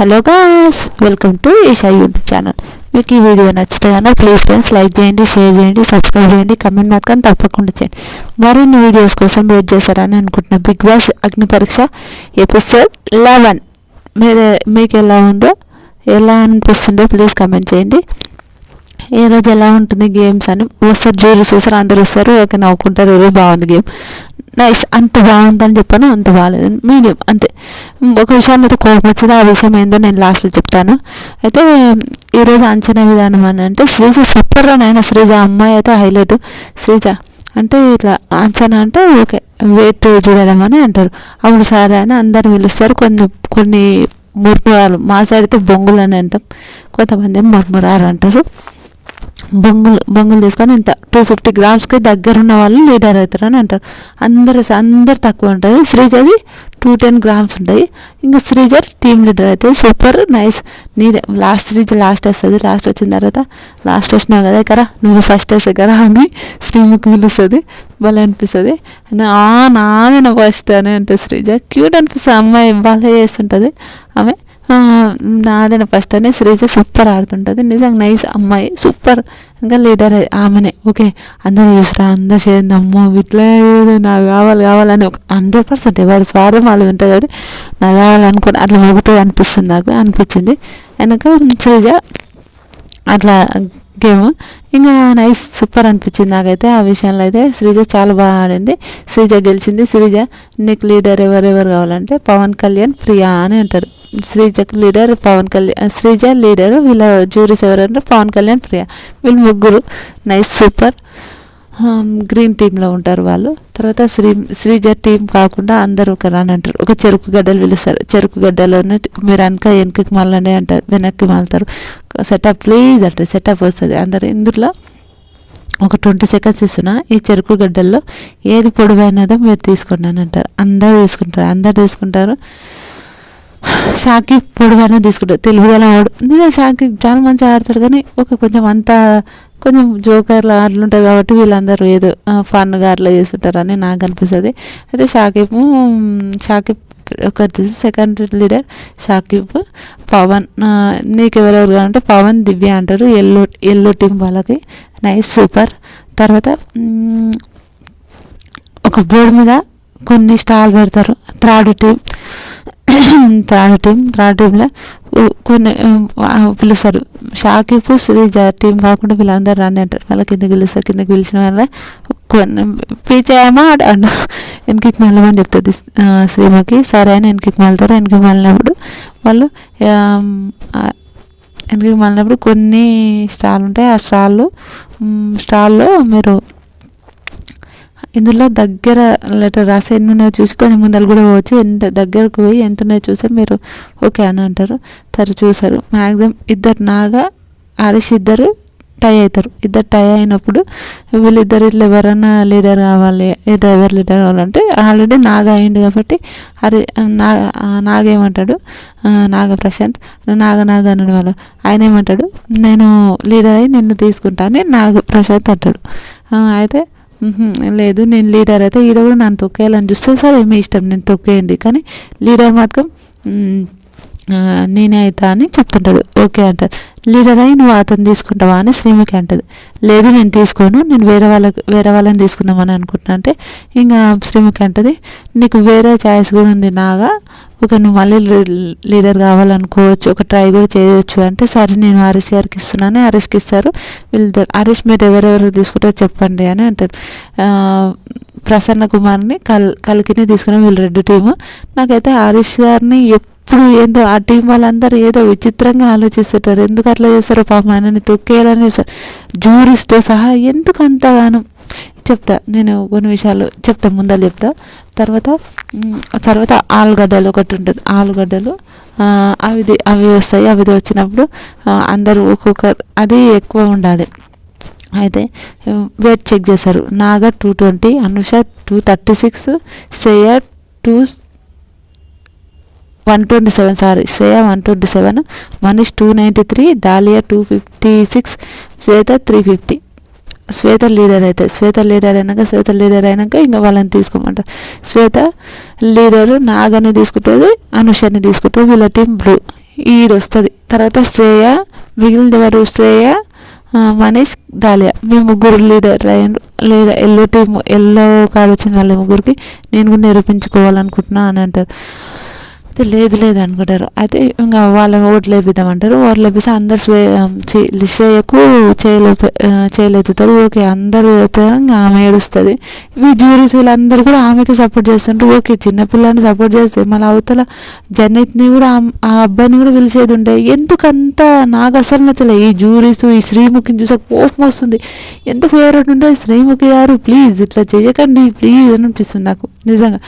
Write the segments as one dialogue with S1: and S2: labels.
S1: Hello guys, welcome to Isha YouTube channel. మీకు ఈ video నచ్చితే కనుక ప్లీజ్ ఫ్రెండ్స్ లైక్ చేయండి, షేర్ చేయండి, సబ్స్క్రైబ్ చేయండి, కమెంట్ మాత్రం తప్పకుండా చేయండి. మరిన్ని వీడియోస్ కోసం వెయిట్ చేస్తారని అనుకుంటున్నా. బిగ్ బాస్ అగ్ని పరీక్ష ఎపిసోడ్ 11 మీకు ఎలా ఉందో, ఎలా అనిపిస్తుందో ప్లీజ్ కమెంట్ చేయండి. ఏ రోజు ఎలా ఉంటుంది గేమ్స్ అని వస్తారు, జూరీ చూసారు, అందరూ వస్తారు, ఓకే నవ్వుకుంటారు, ఎవరు బాగుంది గేమ్, నైస్, అంత బాగుందని చెప్పాను, అంత బాగాలేదు, మీడియం అంతే. ఒక విషయాన్ని అయితే కోపం వచ్చింది, ఆ విషయం ఏందో నేను లాస్ట్లో చెప్తాను. అయితే ఈరోజు అంచనా విధానం అని అంటే శ్రీజ సూపర్ నాయన. శ్రీజ అమ్మాయి అయితే హైలైట్. శ్రీజ అంటే ఇట్లా అంచనా అంటే ఓకే వెయిట్ చూడడం అని అంటారు. అప్పుడు సరే అని అందరు పిలుస్తారు. కొన్ని ముర్మురాలు, మా సైడ్ అయితే బొంగులు అని అంటాం, కొంతమంది ముర్మురాలు అంటారు. బొంగులు తీసుకొని ఇంత 250 గ్రామ్స్కి దగ్గర ఉన్న వాళ్ళు లీడర్ అవుతారు అని అంటారు. అందరు తక్కువ ఉంటుంది. శ్రీజది 210 గ్రామ్స్ ఉంటాయి. ఇంకా శ్రీజ టీమ్ లీడర్ అయితే సూపర్ నైస్. నీదే శ్రీజ లాస్ట్ వస్తుంది. లాస్ట్ వచ్చిన తర్వాత లాస్ట్ వచ్చినావు కదా ఇక్కడ నువ్వు ఫస్ట్ వేసే కదా అని శ్రీముఖి పిలుస్తుంది. భలే అనిపిస్తుంది. నాదే నా ఫస్ట్ అని అంటే శ్రీజ క్యూట్ అనిపిస్తుంది. అమ్మాయి భలే చేస్తుంటుంది ఆమె. నాదేనా ఫస్ట్ అని శ్రీజ సూపర్ ఆడుతుంటుంది. నిజంగా నైస్ అమ్మాయి, సూపర్. ఇంకా లీడర్ ఆమెనే. ఓకే అందరూ చూసిరా, అందరు చేయండి, అమ్మో ఇట్లా నాకు కావాలని 100% ఎవరి స్వార్థం వాళ్ళు ఉంటుంది కాబట్టి నాకు కావాలనుకుని అట్లా మొగుతుంది అనిపిస్తుంది, నాకు అనిపించింది. వెనక శ్రీజ అట్లా గేమ్ ఇంకా నైస్ సూపర్ అనిపించింది నాకైతే. ఆ విషయంలో అయితే శ్రీజ చాలా బాగా ఆడింది. శ్రీజ గెలిచింది. శ్రీజ నీకు లీడర్ ఎవరెవరు కావాలంటే పవన్ కళ్యాణ్, ప్రియా అని అంటారు. శ్రీజకు లీడర్ పవన్ కళ్యాణ్, శ్రీజ లీడరు, వీళ్ళ జ్యూరీస్ ఎవరంటే పవన్ కళ్యాణ్, ప్రియా, వీళ్ళు ముగ్గురు నైస్ సూపర్. గ్రీన్ టీంలో ఉంటారు వాళ్ళు. తర్వాత శ్రీజ టీం కాకుండా అందరూ ఒక అని అంటారు. ఒక చెరుకు గడ్డలు పిలుస్తారు. చెరుకు గడ్డలను మీరు వెనక్కి మళ్ళీ అంటారు, వెనక్కి మళ్తారు. సెటప్ ప్లీజ్ అంటే సెటప్ వస్తుంది అందరు. ఇందులో ఒక 20 సెకండ్స్ ఇస్తున్నా. ఈ చెరుకు గడ్డల్లో ఏది పొడవైనదో మీరు తీసుకోండి అని అంటారు. అందరు తీసుకుంటారు. షాకిబ్ పొడుగానే తీసుకుంటారు. తెలుగులో నిజంగా షాకిబ్ చాలా మంచిగా ఆడతారు, కానీ కొంచెం జోకర్లు అట్లుంటారు కాబట్టి వీళ్ళందరూ ఏదో ఫన్గా అట్లా చేస్తుంటారని నాకు అనిపిస్తుంది. అయితే షాకిబ్ ఒక సెకండ్ లీడర్ షాకిబ్, పవన్. నీకు ఎవరెవరు అంటే పవన్, దివ్య అంటారు. ఎల్లో టీం వాళ్ళకి నైస్ సూపర్. తర్వాత ఒక బోర్డు మీద కొన్ని స్టాల్ పెడతారు. థర్డ్ టీంలో కొన్ని పిలుస్తారు. షాకిబ్, శ్రీజ టీం కాకుండా వీళ్ళందరూ రాని అంటారు. వాళ్ళ కిందకి పిలిచిన వాళ్ళ కొన్ని పీచేయమా అంటారు. వెనక్కి మళ్ళమని చెప్తుంది శ్రీముఖి. సరే అని వెనక్కి మళ్తారు. వెనక్కి మళ్ళినప్పుడు వాళ్ళు వెనక్కి మళ్ళినప్పుడు కొన్ని స్టాల్ ఉంటాయి. ఆ స్టాల్లో మీరు ఇందులో దగ్గర లెటర్ రాసి ఎన్ని ఉన్నాయో చూసి కొంచెం ముందలు కూడా పోవచ్చు. ఎంత దగ్గరకు పోయి ఎంత ఉన్నాయో చూసి మీరు ఓకే అని అంటారు. చూసారు మ్యాక్సిమం ఇద్దరు నాగా హరీష్ ఇద్దరు టై అవుతారు. ఇద్దరు టై అయినప్పుడు వీళ్ళిద్దరు ఇట్లా ఎవరన్నా లీడర్ కావాలి, ఎవరు లీడర్ కావాలంటే ఆల్రెడీ నాగా అయింది కాబట్టి నాగేమంటాడు, నాగ ప్రశాంత్ నాగ అనడం వాళ్ళు ఆయన ఏమంటాడు, నేను లీడర్ అయ్యి నిన్ను తీసుకుంటా అని నాగ ప్రశాంత్ అంటాడు. అయితే లేదు నేను లీడర్ అయితే ఈడ కూడా నన్ను తొక్కేయాలని చూస్తే సరే మీ ఇష్టం, నేను తొక్కేయండి, కానీ లీడర్ మాత్రం నేనే అవుతా అని చెప్తుంటాడు. ఓకే అంటారు. లీడర్ అయ్యి నువ్వు అతను తీసుకుంటావా అని శ్రీముఖి అంటది. లేదు నేను తీసుకోను, నేను వేరే వాళ్ళని తీసుకుందామని అనుకుంటున్నా అంటే ఇంకా శ్రీముఖి అంటది నీకు వేరే ఛాయిస్ కూడా ఉంది నాగా, ఒక నువ్వు మళ్ళీ లీడర్ కావాలనుకోవచ్చు, ఒక ట్రై కూడా చేయవచ్చు అంటే సరే నేను హరీష్ గారికి ఇస్తున్నాను. హరీష్కి ఇస్తారు. వీళ్ళు హరీష్ మీరు ఎవరెవరు తీసుకుంటారో చెప్పండి అని అంటారు. ప్రసన్న కుమార్ని కలికిని తీసుకుని వీళ్ళు 2 టీము. నాకైతే హరీష్ గారిని ఎప్పుడు ఏందో ఆ టీం వాళ్ళందరూ ఏదో విచిత్రంగా ఆలోచిస్తుంటారు. ఎందుకు అట్లా చేస్తారో పాపం ఆయనని తొక్కేయాలని చేస్తారు. జ్యూరీస్తో సహా ఎందుకు అంతగానో చెప్తా. నేను కొన్ని విషయాలు చెప్తా, ముందలు చెప్తా. తర్వాత ఆలుగడ్డలు ఒకటి ఉంటుంది. ఆలుగడ్డలు అవి వస్తాయి. అవి వచ్చినప్పుడు అందరూ ఒక్కొక్కరు అది ఎక్కువ ఉండాలి. అయితే వెయిట్ చెక్ చేస్తారు. నాగా 220, అనుష 236, శ్రేయ 127, సారీ శ్రేయ 127, మనీష్ 293, దాలియా 256, శ్వేత 350. శ్వేత లీడర్ అయినాక ఇంకా వాళ్ళని తీసుకోమంటారు. శ్వేత లీడరు నాగని తీసుకుంటుంది, అనుషని తీసుకుంటుంది. వీళ్ళ టీం బ్లూ. వస్తుంది. తర్వాత శ్రేయ, మిగిలిన ఎవరు శ్రేయ, మనీష్, దాలియా, మేము ముగ్గురు లీడర్ లేదా ఎల్లో టీమ్ ఎల్లో కార్డు వచ్చింది వాళ్ళ ముగ్గురికి, నేను కూడా నిరూపించుకోవాలనుకుంటున్నా అని అంటారు. అయితే లేదు అనుకుంటారు. అయితే ఇంకా వాళ్ళని ఓట్లు వేపిద్దామంటారు. ఓట్లు వేపిస్తే అందరు శ్రేయకు చేయలేపుతారు. ఓకే అందరూ వేస్తారు. ఇంకా ఆమె ఏడుస్తుంది. ఇవి జ్యూరీస్ వీళ్ళందరూ కూడా ఆమెకి సపోర్ట్ చేస్తుంటారు. ఓకే చిన్నపిల్లని సపోర్ట్ చేస్తే మళ్ళీ అవతల జన్నిత్ని కూడా ఆ అబ్బాయిని కూడా పిలిచేది ఉండే. ఎందుకంతా నాకు అసలు నచ్చలే ఈ జ్యూరీస్. ఈ శ్రీముఖిని చూసే కోపం వస్తుంది. ఎంత ఫేవరెట్ ఉంటుంది శ్రీముఖి గారు, ప్లీజ్ ఇట్లా చేయకండి ప్లీజ్ అని అనిపిస్తుంది నాకు నిజంగా.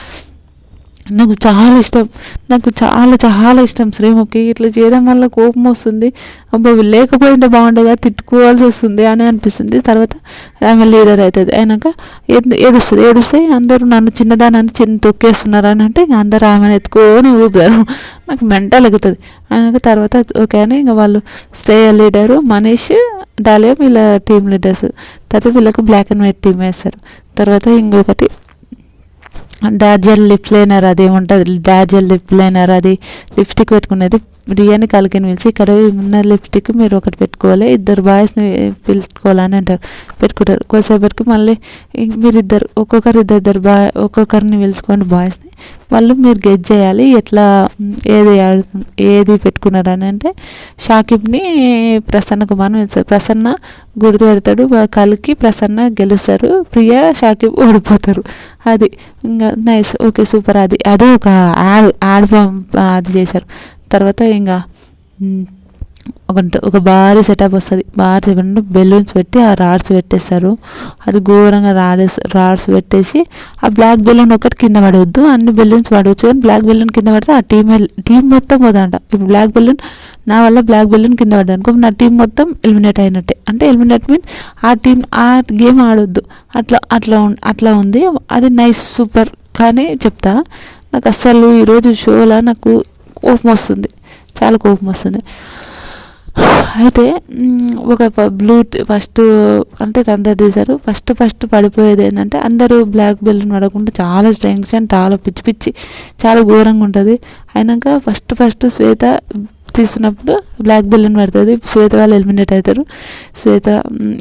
S1: నాకు చాలా ఇష్టం శ్రీముఖి. ఇట్లా చేయడం వల్ల కోపం వస్తుంది. అబ్బా లేకపోయింటే బాగుండగా తిట్టుకోవాల్సి వస్తుంది అని అనిపిస్తుంది. తర్వాత ఆమె లీడర్ అవుతుంది. అయినాక ఏడుస్తే అందరూ నన్ను చిన్నదాన్ని తొక్కేస్తున్నారు అని అంటే ఇంకా అందరూ ఆమెను ఎత్తుకొని ఊపుతారు. నాకు మెంటల్ ఎగుతుంది. అయినాక తర్వాత ఓకే అని ఇంకా వాళ్ళు శ్రేయ లీడరు, మనీష్, డాలియా వీళ్ళ టీమ్ లీడర్స్. తర్వాత వీళ్ళకు బ్లాక్ అండ్ వైట్ టీమ్ వేస్తారు. తర్వాత ఇంకొకటి డార్జల్ లిప్ లైనర్ అది ఉంటుంది. డార్జల్ లిప్ లైనర్ అది లిప్స్టిక్ పెట్టుకునేది. రియాని కలికిని పిలిచి ఇక్కడ ఉన్న లిప్స్టిక్ మీరు ఒకటి పెట్టుకోవాలి, ఇద్దరు బాయ్స్ని పిలుచుకోవాలని అంటారు. పెట్టుకుంటారు. కొద్దిసేపటికి మళ్ళీ మీరిద్దరు ఒక్కొక్కరిని పిలుచుకోండి బాయ్స్ని. వాళ్ళు మీరు గెస్ చేయాలి ఎట్లా ఏది పెట్టుకున్నారని. అంటే షాకిబ్ని ప్రసన్న కుమార్ని పిలుస్తారు. ప్రసన్న గుర్తు పెడతాడు. కలికి ప్రసన్న గెలుస్తారు. ప్రియా షాకిబ్ ఓడిపోతారు. అది ఇంకా నైస్, ఓకే సూపర్. అది ఒక యాడ్ అది చేశారు. తర్వాత ఇంకా ఒక భారీ సెటప్ వస్తుంది. భారీ బెలూన్స్ పెట్టి ఆ రాడ్స్ పెట్టేస్తారు. అది ఘోరంగా రాడ్స్ పెట్టేసి ఆ బ్లాక్ బెలూన్ ఒకటి కింద పడవద్దు, అన్ని బెలూన్స్ పడవచ్చు. కానీ బ్లాక్ బెలూన్ కింద పడితే ఆ టీం మొత్తం పోదంట. ఇప్పుడు బ్లాక్ బెలూన్ నా వల్ల బ్లాక్ బెలూన్ కింద పడ్డా అనుకో నా టీం మొత్తం ఎలిమినేట్ అయినట్టే. అంటే ఎలిమినేట్ మీన్స్ ఆ గేమ్ ఆడొద్దు. అట్లా ఉంది. అది నైస్ సూపర్. కానీ చెప్తా, నాకు అస్సలు ఈరోజు షోలో నాకు కోపం వస్తుంది, చాలా కోపం వస్తుంది. అయితే ఒక ఫస్ట్ అంటే అందరు తీశారు. ఫస్ట్ పడిపోయేది ఏంటంటే అందరూ బ్లాక్ బెలూన్ పడకుండా చాలా టెన్షన్, చాలా పిచ్చి చాలా ఘోరంగా ఉంటుంది. అయినాక ఫస్ట్ శ్వేత తీసినప్పుడు బ్లాక్ బెలూన్ పడుతుంది. శ్వేత వాళ్ళు ఎలిమినేట్ అవుతారు. శ్వేత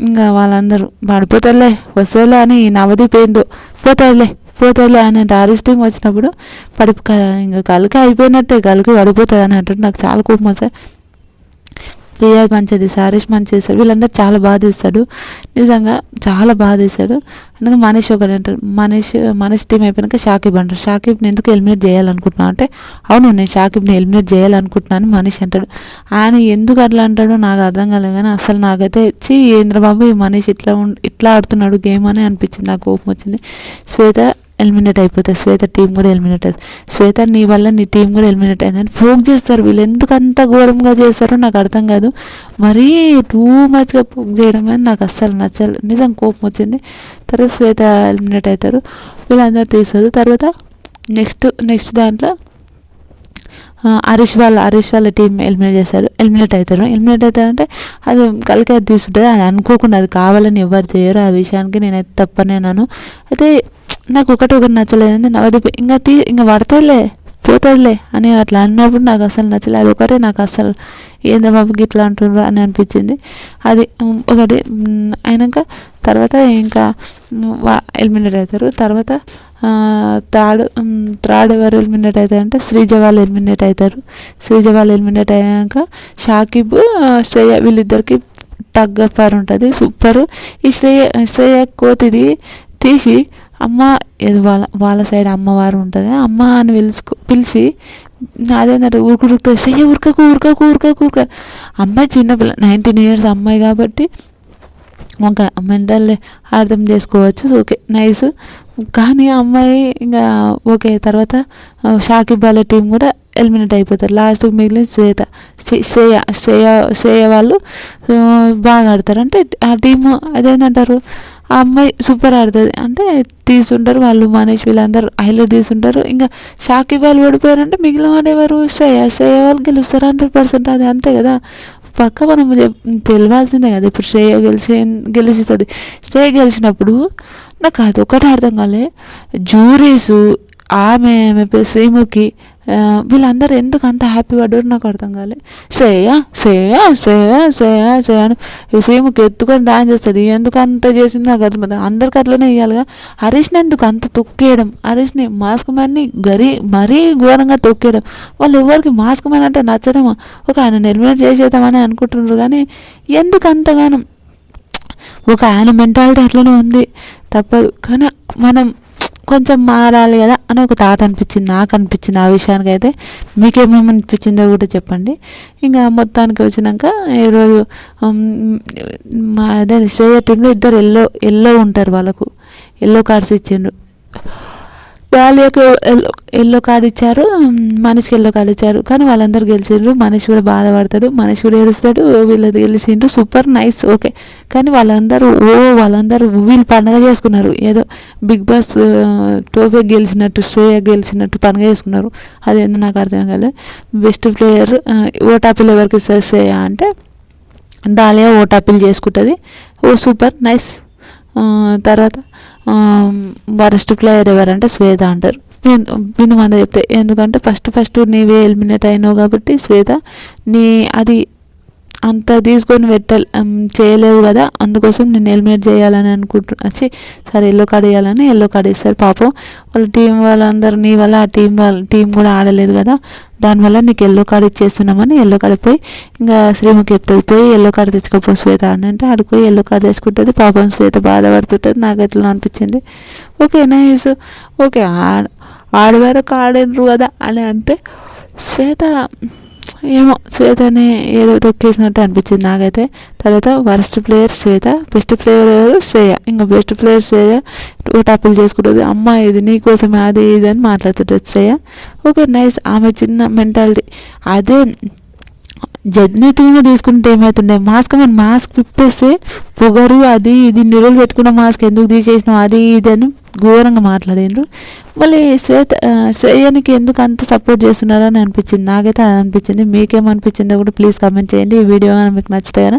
S1: ఇంకా వాళ్ళందరూ పడిపోతారులే వస్తేలే అని నవదీప్ ఏందో పోతాయిలే అని అంటే ఆర్ఎస్ టీం వచ్చినప్పుడు ఇంకా కలికి అయిపోయినట్టే, కలికి పడిపోతుంది అని అంటారు. నాకు చాలా కోపం వస్తాయి. ప్రియా మంచిది, సారీష్ మంచి చేస్తాడు. వీళ్ళందరూ చాలా బాగా తీస్తాడు, నిజంగా చాలా బాగా తీస్తాడు. అందుకే మనీష్ ఒకటి అంటారు. మనీష్ టీం అయిపోయినాక షాకిబ్ అంటారు. షాకిబ్ని ఎందుకు ఎలిమినేట్ చేయాలనుకుంటున్నాను అంటే, అవును నేను షాకిబ్ని ఎలిమినేట్ చేయాలనుకుంటున్నాను మనీష్ అంటాడు. ఆయన ఎందుకు అట్లా అంటాడో నాకు అర్థం కాలేదు. కానీ అసలు నాకైతే ఏంద్రబాబు ఈ మనీష్ ఇట్లా ఆడుతున్నాడు గేమ్ అని అనిపించింది. నాకు కోపం వచ్చింది. శ్వేత ఎలిమినేట్ అయిపోతుంది. శ్వేత టీం కూడా ఎలిమినేట్ అవుతుంది. శ్వేత నీ వల్ల నీ టీం కూడా ఎలిమినేట్ అయిందని ఫోక్ చేస్తారు. వీళ్ళు ఎందుకు అంత ఘోరంగా చేస్తారో నాకు అర్థం కాదు. మరీ టూ మచ్గా ఫోక్ చేయడం అని నాకు అస్సలు నచ్చలేదు. నిజం కోపం వచ్చింది. తర్వాత శ్వేత ఎలిమినేట్ అవుతారు. వీళ్ళందరూ తీస్తారు. తర్వాత నెక్స్ట్ దాంట్లో హరీష్ వాళ్ళ టీం ఎలిమినేట్ అవుతారంటే అది కలికి తీసుకుంటుంది. అది అనుకోకుండా, అది కావాలని ఎవరు చేయరు. ఆ విషయానికి నేనైతే తప్పనేనాను. అయితే నాకు ఒకటి నచ్చలేదండి. నవదీప్ ఇంకా పోతుందిలే అని అట్లా అన్నప్పుడు నాకు అసలు నచ్చలేదు. అది ఒకటే నాకు అసలు ఏంద్రబాబుకి ఇట్లా అంటున్నారు అని అనిపించింది. అది ఒకటి అయినాక తర్వాత ఇంకా ఎలిమినేట్ అవుతారు. తర్వాత థర్డ్ ఎవరు ఎలిమినేట్ అవుతారంటే శ్రీజ వాళ్ళు ఎలిమినేట్ అవుతారు. శ్రీజ వాళ్ళు ఎలిమినేట్ అయ్యాక షాకిబ్, శ్రేయ వీళ్ళిద్దరికి టగ్ ఆఫ్ వార్ ఉంటుంది. సూపర్. ఈ శ్రేయ కోతిది తీసి అమ్మ ఏదో వాళ్ళ సైడ్ అమ్మవారు ఉంటుంది, అమ్మ అని పిలిచి అదేంటే ఉరుకుతుంది. శ్రేయ ఉరకకు అమ్మాయి చిన్నపిల్ల 19 years అమ్మాయి కాబట్టి ఒక మెంటల్ అర్థం చేసుకోవచ్చు. Okay nice. కానీ అమ్మాయి ఇంకా ఓకే. తర్వాత షాకిబ్ వాళ్ళ టీం కూడా ఎలిమినేట్ అయిపోతారు. లాస్ట్కి మిగిలిన శ్రేయ వాళ్ళు బాగా ఆడతారు. అంటే ఆ టీము అదేంటంటారు, ఆ అమ్మాయి సూపర్ ఆడుతుంది అంటే తీసుంటారు వాళ్ళు. మనీష్ వీళ్ళందరూ హైలైట్ తీసుంటారు. ఇంకా షాకిబ్ వాళ్ళు ఓడిపోయారంటే మిగిలిన వాళ్ళు ఎవరు, శ్రేయ వాళ్ళు గెలుస్తారు 100%. అది అంతే కదా, పక్క మనం తెలియాల్సిందే కదా. ఇప్పుడు శ్రేయ గెలుస్తుంది. శ్రేయ గెలిచినప్పుడు నాకు అది ఒకటి అర్థం కాలే. జ్యూరీసు ఆమె శ్రీముఖి వీళ్ళందరూ ఎందుకు అంత హ్యాపీ పడ్డారు నాకు అర్థం కాలే. శ్రేయ శ్రేయ శ్రేయ శ్రేయ శ్రేయ అని శ్రీముఖి ఎత్తుకొని డాన్స్ చేస్తుంది. ఎందుకు అంత చేసింది నాకు అర్థం. అందరికి అట్లనే ఇవ్వాలిగా. హరీష్ని ఎందుకు అంత తొక్కేయడం, హరీష్ని మాస్క్ మ్యాన్ని మరీ ఘోరంగా తొక్కేయడం. వాళ్ళు ఎవరికి మాస్క్ మ్యాన్ అంటే నచ్చదేమో, ఒక ఆయన ఎలిమినేట్ చేసేద్దామని అనుకుంటున్నారు. కానీ ఎందుకు అంతగానం, ఒక ఆయన మెంటాలిటీ అట్లనే ఉంది, తప్పదు. కానీ మనం కొంచెం మారాలి కదా అని ఒక థాట్ అనిపించింది, నాకు అనిపించింది. ఆ విషయానికి అయితే మీకేమేమి అనిపించిందో కూడా చెప్పండి. ఇంకా మొత్తానికి వచ్చినాక ఈరోజు అదే శ్రేయ టీంలో ఇద్దరు ఎల్లో ఉంటారు, వాళ్ళకు ఎల్లో కార్డ్స్ ఇచ్చిండ్రు. వాళ్ళకి ఎల్లో కార్డు ఇచ్చారు, మనీష్కి ఎల్లో కార్డు ఇచ్చారు. కానీ వాళ్ళందరూ గెలిచిండ్రు. మనీష్ కూడా బాధపడతాడు, మనీష్ కూడా ఏడుస్తాడు. వీళ్ళది గెలిచిండ్రు, సూపర్ నైస్, ఓకే. కానీ వాళ్ళందరూ వీళ్ళు పండగ చేసుకున్నారు. ఏదో బిగ్ బాస్ ట్రోఫీ గెలిచినట్టు, శ్రేయ గెలిచినట్టు పండగ చేసుకున్నారు. అదేందో నాకు అర్థం కాలేదు. బెస్ట్ ప్లేయర్ ఓటాపిల్ ఎవరికి ఇస్తారు శ్రేయ అంటే దాలియా ఓటాపిల్ చేసుకుంటుంది. ఓ సూపర్ నైస్. తర్వాత వరస్ట్ ప్లేయర్ ఎవరంటే శ్వేత అంటారు. బిందు మంది చెప్తే, ఎందుకంటే ఫస్ట్ నీవే ఎలిమినేట్ అయినావు కాబట్టి శ్వేత అది అంత తీసుకొని చేయలేవు కదా, అందుకోసం నేను ఎలిమినేట్ చేయాలని వచ్చి సరే ఎల్లో కార్డు వేయాలని ఎల్లో కార్డు ఇస్తారు. పాపం వాళ్ళ టీం వాళ్ళందరూ నీ వల్ల ఆ టీం కూడా ఆడలేదు కదా, దానివల్ల నీకు ఎల్లో కార్డు ఇచ్చేస్తున్నామని ఎల్లో కార్డు పోయి ఇంకా శ్రీముఖి చెప్తుంది, పోయి ఎల్లో కార్డు తెచ్చుకోపో శ్వేత అని అంటే ఆడిపోయి ఎల్లో కార్డు తెచ్చుకుంటుంది. పాపం శ్వేత బాధపడుతుంటుంది. నాకు ఎట్లా అనిపించింది, ఓకే నైస్, ఓకే ఆడవరకు ఆడినరు కదా అని అంటే శ్వేత ఏమో శ్వేతని ఏదో తొక్కేసినట్టు అనిపించింది నాకైతే. తర్వాత వరస్ట్ ప్లేయర్ శ్వేత, బెస్ట్ ప్లేయర్ ఎవరు శ్రేయ. ఇంకా బెస్ట్ ప్లేయర్ శ్రేయ ఓటాపిల్ చేసుకుంటుంది. అమ్మ ఇది నీకోసమే అది ఇది అని మాట్లాడుతుంటుంది శ్రేయ. ఓకే నైస్, ఆమె చిన్న మెంటాలిటీ. అదే జడ్నీతులను తీసుకుంటే ఏమవుతుండే, మాస్క్ విప్పేస్తే పొగరు అది ఇది నిరులు పెట్టుకున్న మాస్క్ ఎందుకు తీసేసినావు అది ఇది అని ఘోరంగా మాట్లాడిండ్రు. మళ్ళీ శ్రేయానికి ఎందుకు అంత సపోర్ట్ చేస్తున్నారని అనిపించింది నాకైతే. అది అనిపించింది. మీకేమనిపించిందో కూడా ప్లీజ్ కామెంట్ చేయండి. ఈ వీడియో మీకు నచ్చితే కదా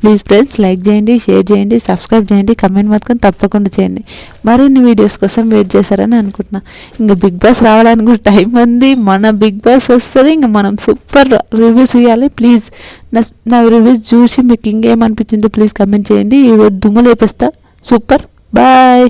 S1: ప్లీజ్ ఫ్రెండ్స్ లైక్ చేయండి, షేర్ చేయండి, సబ్స్క్రైబ్ చేయండి, కమెంట్ మాత్రం తప్పకుండా చేయండి. మరిన్ని వీడియోస్ కోసం వెయిట్ చేశారని అనుకుంటున్నా. ఇంకా బిగ్ బాస్ రావడానికి కూడా టైం ఉంది. మన బిగ్ బాస్ వస్తుంది, ఇంకా మనం సూపర్ రివ్యూస్ ఇవ్వాలి. ప్లీజ్ నా రివ్యూస్ చూసి మీకు ఇంకేమనిపించిందో ప్లీజ్ కమెంట్ చేయండి. ఈరోజు దుమ్ము లేపేస్తా. Super, bye.